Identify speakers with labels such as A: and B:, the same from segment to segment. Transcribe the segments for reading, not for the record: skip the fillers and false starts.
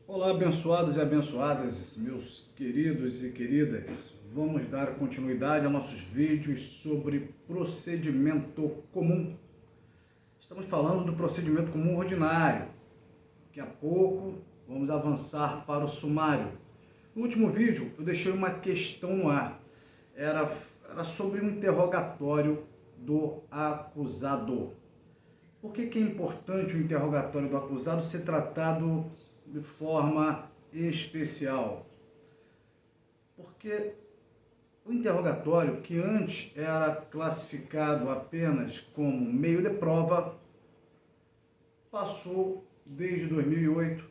A: Olá, abençoados e abençoadas, meus queridos e queridas. Vamos dar continuidade a nossos vídeos sobre procedimento comum. Estamos falando do procedimento comum ordinário. Daqui a pouco vamos avançar para o sumário. No último vídeo eu deixei uma questão no ar. Era sobre um interrogatório do acusado. Por que é importante o interrogatório do acusado ser tratado de forma especial? Porque o interrogatório, que antes era classificado apenas como meio de prova, passou desde 2008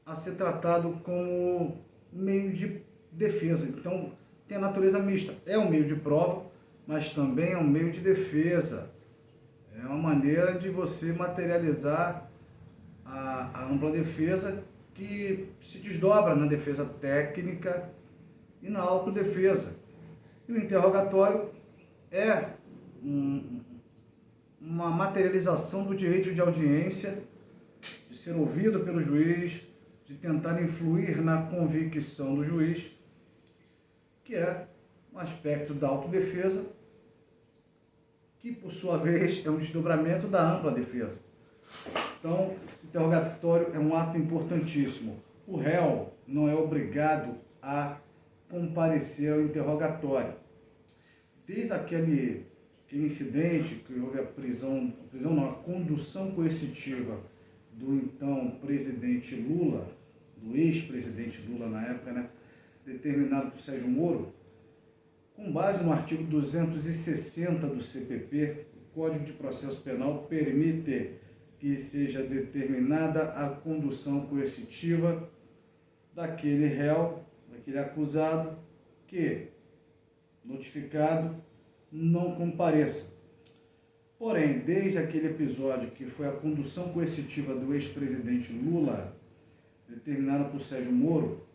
A: a ser tratado como meio de defesa. Então, tem a natureza mista. É um meio de prova, mas também é um meio de defesa. É uma maneira de você materializar a ampla defesa, que se desdobra na defesa técnica e na autodefesa. E o interrogatório é uma materialização do direito de audiência, de ser ouvido pelo juiz, de tentar influir na convicção do juiz, que é um aspecto da autodefesa, que por sua vez é um desdobramento da ampla defesa. Então, o interrogatório é um ato importantíssimo. O réu não é obrigado a comparecer ao interrogatório. Desde aquele incidente que houve a condução coercitiva do então presidente Lula, do ex-presidente Lula na época, determinado por Sérgio Moro, com base no artigo 260 do CPP, o Código de Processo Penal permite que seja determinada a condução coercitiva daquele réu, daquele acusado, que, notificado, não compareça. Porém, desde aquele episódio que foi a condução coercitiva do ex-presidente Lula, determinada por Sérgio Moro,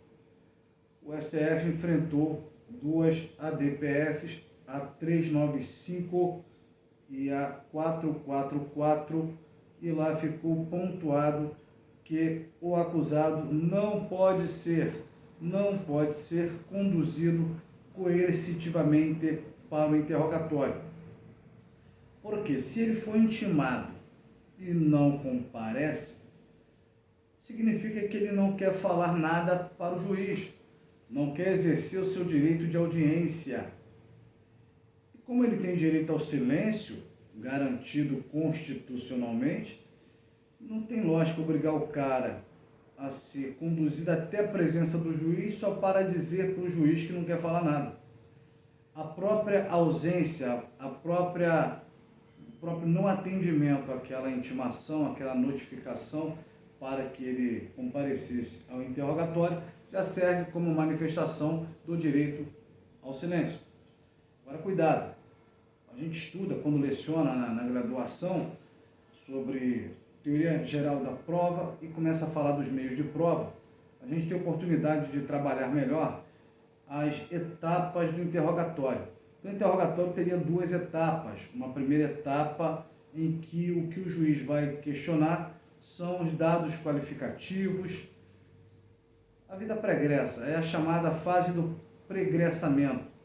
A: o STF enfrentou duas ADPFs, a 395 e a 444, e lá ficou pontuado que o acusado não pode ser conduzido coercitivamente para o interrogatório. Porque se ele for intimado e não comparece, significa que ele não quer falar nada para o juiz, não quer exercer o seu direito de audiência. E como ele tem direito ao silêncio, garantido constitucionalmente, não tem lógica obrigar o cara a ser conduzido até a presença do juiz só para dizer para o juiz que não quer falar nada. A própria ausência, o próprio não atendimento àquela intimação, àquela notificação para que ele comparecesse ao interrogatório, já serve como manifestação do direito ao silêncio. Agora, cuidado. A gente estuda, quando leciona na graduação, sobre teoria geral da prova e começa a falar dos meios de prova. A gente tem a oportunidade de trabalhar melhor as etapas do interrogatório. Então, o interrogatório teria duas etapas. Uma primeira etapa em que o juiz vai questionar são os dados qualificativos. A vida pregressa é a chamada fase do pregressamento.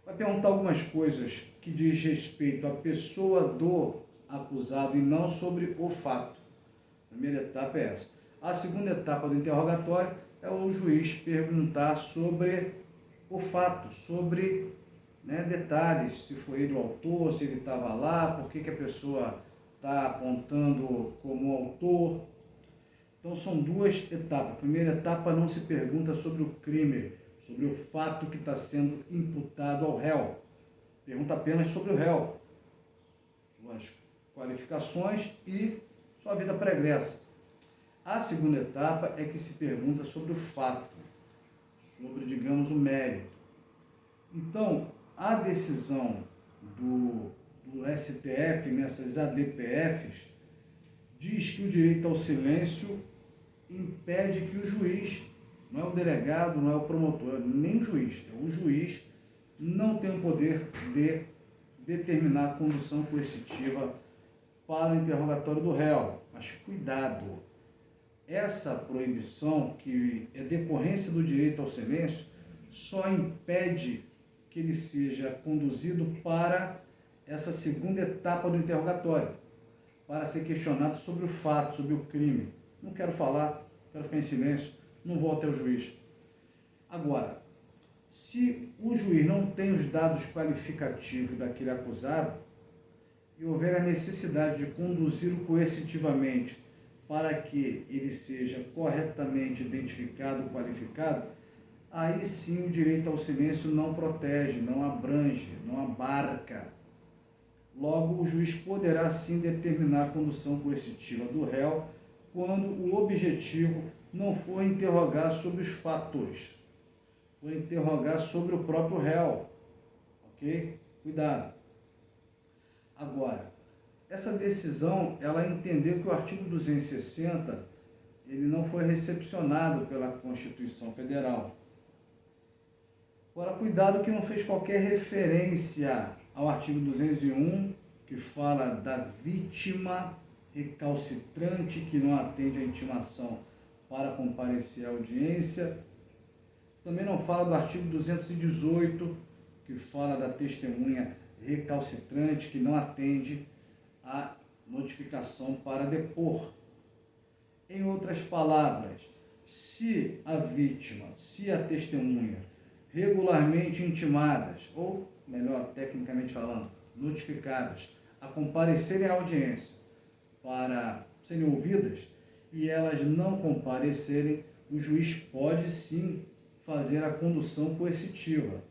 A: Vai perguntar algumas coisas que diz respeito à pessoa do acusado e não sobre o fato. A primeira etapa é essa. A segunda etapa do interrogatório é o juiz perguntar sobre o fato, sobre detalhes, se foi ele o autor, se ele estava lá, por que a pessoa está apontando como autor. Então são duas etapas. A primeira etapa não se pergunta sobre o crime, sobre o fato que está sendo imputado ao réu. Pergunta apenas sobre o réu, suas qualificações e sua vida pregressa. A segunda etapa é que se pergunta sobre o fato, sobre, digamos, o mérito. Então, a decisão do STF nessas ADPFs diz que o direito ao silêncio impede que o juiz, não é o delegado, não é o promotor, nem o juiz, é o juiz, não tem o poder de determinar a condução coercitiva para o interrogatório do réu. Mas cuidado, essa proibição, que é decorrência do direito ao silêncio, só impede que ele seja conduzido para essa segunda etapa do interrogatório, para ser questionado sobre o fato, sobre o crime. Não quero falar, quero ficar em silêncio, não vou até o juiz. Agora, se o juiz não tem os dados qualificativos daquele acusado e houver a necessidade de conduzi-lo coercitivamente para que ele seja corretamente identificado, qualificado, aí sim o direito ao silêncio não protege, não abrange, não abarca. Logo, o juiz poderá sim determinar a condução coercitiva do réu quando o objetivo não for interrogar sobre os fatos, for interrogar sobre o próprio réu. Ok? Cuidado. Agora, essa decisão, ela entendeu que o artigo 260, ele não foi recepcionado pela Constituição Federal. Agora, cuidado que não fez qualquer referência ao artigo 201, que fala da vítima recalcitrante que não atende à intimação para comparecer à audiência. Também não fala do artigo 218, que fala da testemunha recalcitrante que não atende à notificação para depor. Em outras palavras, se a vítima, se a testemunha regularmente intimadas, ou melhor, tecnicamente falando, notificadas a comparecerem à audiência para serem ouvidas e elas não comparecerem, o juiz pode sim fazer a condução coercitiva,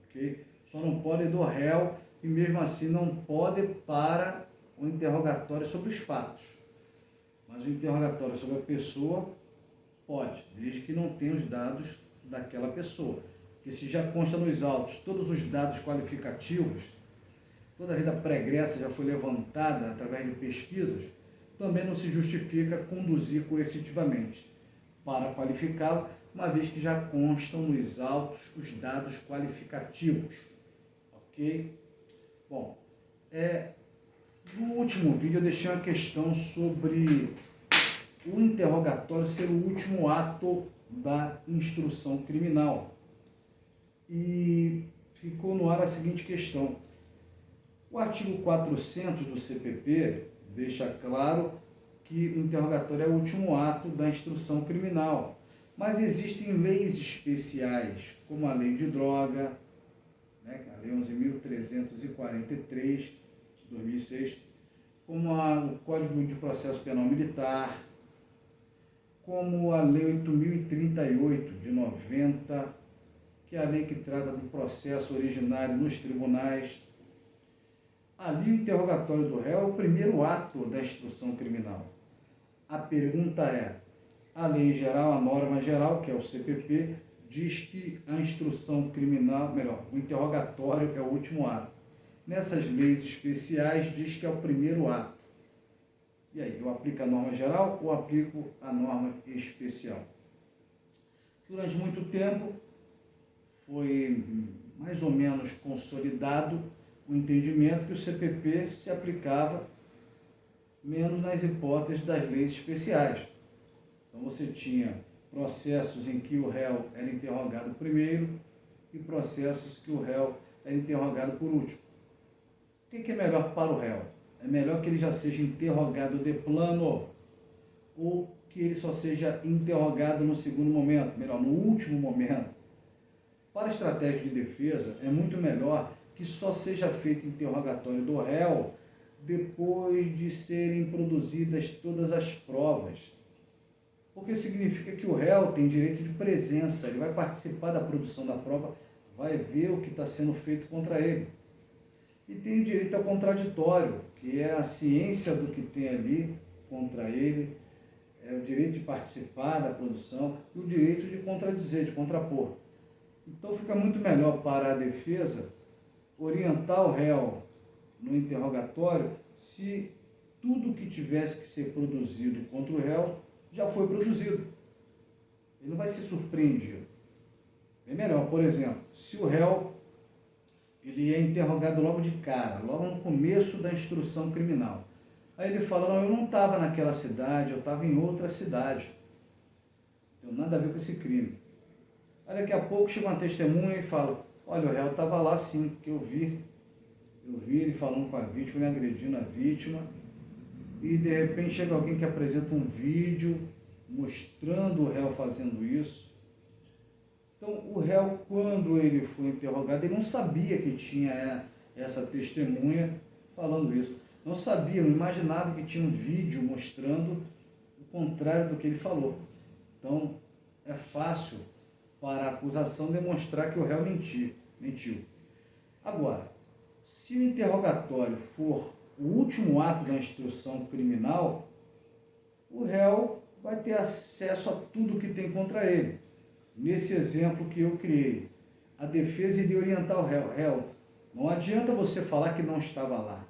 A: ok? Só não pode do réu e mesmo assim não pode para o interrogatório sobre os fatos. Mas o interrogatório sobre a pessoa pode, desde que não tenha os dados daquela pessoa. Porque se já consta nos autos todos os dados qualificativos, toda a vida pregressa já foi levantada através de pesquisas, também não se justifica conduzir coercitivamente para qualificá-lo, uma vez que já constam nos autos os dados qualificativos. Ok? Bom, no último vídeo eu deixei uma questão sobre o interrogatório ser o último ato da instrução criminal. E ficou no ar a seguinte questão. O artigo 400 do CPP deixa claro que o interrogatório é o último ato da instrução criminal. Mas existem leis especiais, como a lei de droga, né, a lei 11.343, de 2006, como o Código de Processo Penal Militar, como a lei 8.038, de 90, que é a lei que trata do processo originário nos tribunais. Ali o interrogatório do réu é o primeiro ato da instrução criminal. A pergunta é, a lei geral, a norma geral, que é o CPP, diz que a instrução criminal, melhor, o interrogatório é o último ato. Nessas leis especiais diz que é o primeiro ato. E aí, eu aplico a norma geral ou aplico a norma especial? Durante muito tempo, foi mais ou menos consolidado o entendimento que o CPP se aplicava menos nas hipóteses das leis especiais. Então você tinha processos em que o réu era interrogado primeiro e processos que o réu era interrogado por último. O que é melhor para o réu? É melhor que ele já seja interrogado de plano ou que ele só seja interrogado no segundo momento, melhor, no último momento? Para a estratégia de defesa, é muito melhor que só seja feito interrogatório do réu depois de serem produzidas todas as provas. Porque significa que o réu tem direito de presença, ele vai participar da produção da prova, vai ver o que está sendo feito contra ele. E tem direito ao contraditório, que é a ciência do que tem ali contra ele, é o direito de participar da produção e o direito de contradizer, de contrapor. Então fica muito melhor para a defesa orientar o réu no interrogatório se tudo que tivesse que ser produzido contra o réu já foi produzido. Ele não vai ser surpreendido. É melhor, por exemplo, se o réu ele é interrogado logo de cara, logo no começo da instrução criminal. Aí ele fala, não, eu não estava naquela cidade, eu estava em outra cidade. Não tem nada a ver com esse crime. Aí daqui a pouco chega uma testemunha e fala, olha, o réu estava lá sim, que eu vi ele falando com a vítima, ele agredindo a vítima, e de repente chega alguém que apresenta um vídeo mostrando o réu fazendo isso. Então o réu, quando ele foi interrogado, ele não sabia que tinha essa testemunha falando isso. Não sabia, não imaginava que tinha um vídeo mostrando o contrário do que ele falou. Então é fácil para a acusação demonstrar que o réu mentiu. Agora, se o interrogatório for o último ato da instrução criminal, o réu vai ter acesso a tudo que tem contra ele. Nesse exemplo que eu criei, a defesa iria orientar o réu. Réu, não adianta você falar que não estava lá,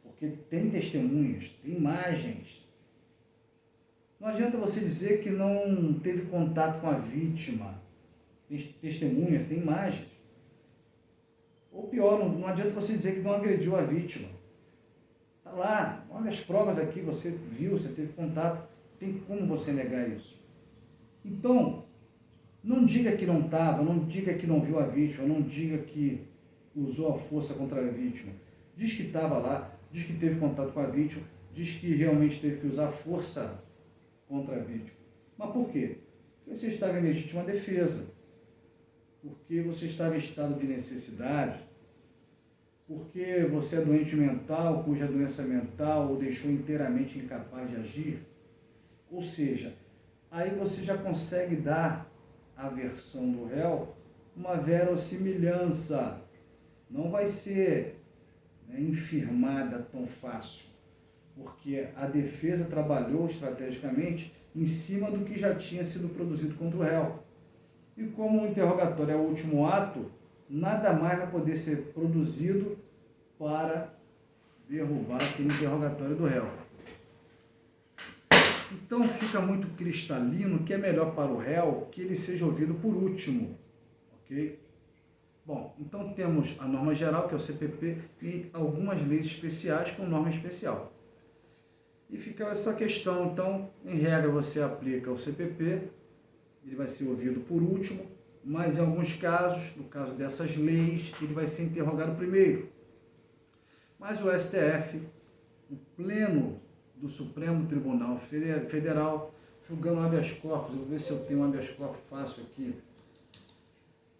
A: porque tem testemunhas, tem imagens. Não adianta você dizer que não teve contato com a vítima, tem testemunhas, tem imagens. Ou pior, não adianta você dizer que não agrediu a vítima. Está lá, olha as provas aqui, você viu, você teve contato, tem como você negar isso? Então, não diga que não estava, não diga que não viu a vítima, não diga que usou a força contra a vítima. Diz que estava lá, diz que teve contato com a vítima, diz que realmente teve que usar força contra a vítima. Mas por quê? Porque você estava em legítima defesa, porque você estava em estado de necessidade, porque você é doente mental, cuja doença mental o deixou inteiramente incapaz de agir. Ou seja, aí você já consegue dar à versão do réu uma verossimilhança. Não vai ser infirmada tão fácil, porque a defesa trabalhou estrategicamente em cima do que já tinha sido produzido contra o réu. E como o interrogatório é o último ato, nada mais vai poder ser produzido para derrubar aquele interrogatório do réu. Então fica muito cristalino que é melhor para o réu que ele seja ouvido por último, ok? Bom, então temos a norma geral, que é o CPP, e algumas leis especiais com norma especial. E fica essa questão, então, em regra você aplica o CPP, ele vai ser ouvido por último, mas em alguns casos, no caso dessas leis, ele vai ser interrogado primeiro. Mas o STF, o Pleno do Supremo Tribunal Federal, julgando habeas corpus, eu vou ver se eu tenho um habeas corpus fácil aqui.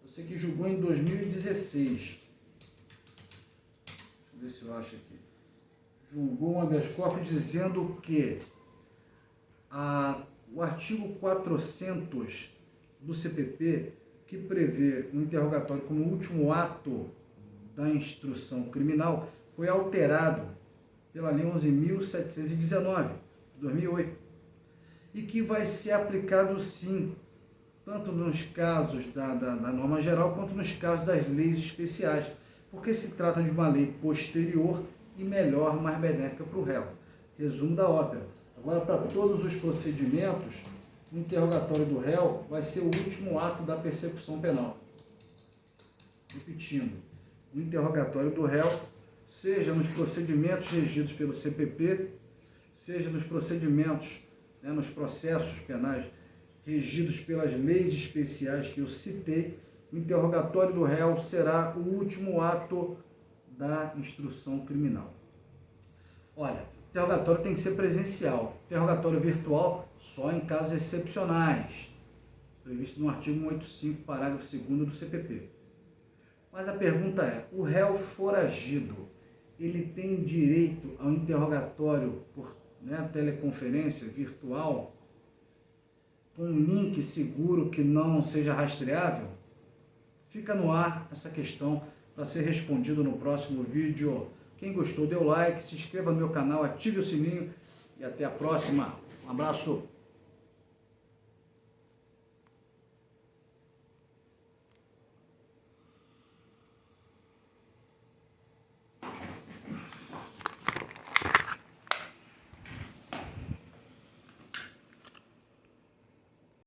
A: Eu sei que julgou em 2016. Deixa eu ver se eu acho aqui. Julgou um habeas corpus dizendo que o artigo 400 do CPP, que prevê o interrogatório como último ato da instrução criminal, foi alterado pela Lei 11.719, de 2008, e que vai ser aplicado sim, tanto nos casos da norma geral, quanto nos casos das leis especiais, porque se trata de uma lei posterior e melhor, mais benéfica para o réu. Resumo da ópera. Agora, para todos os procedimentos, o interrogatório do réu vai ser o último ato da persecução penal. Repetindo, o interrogatório do réu, seja nos procedimentos regidos pelo CPP, seja nos procedimentos, nos processos penais regidos pelas leis especiais que eu citei, o interrogatório do réu será o último ato da instrução criminal. Olha, interrogatório tem que ser presencial. Interrogatório virtual só em casos excepcionais, previsto no artigo 185, parágrafo 2º do CPP. Mas a pergunta é, o réu foragido, ele tem direito ao interrogatório por teleconferência virtual, com um link seguro que não seja rastreável? Fica no ar essa questão para ser respondido no próximo vídeo. Quem gostou, dê o like, se inscreva no meu canal, ative o sininho e até a próxima. Um abraço!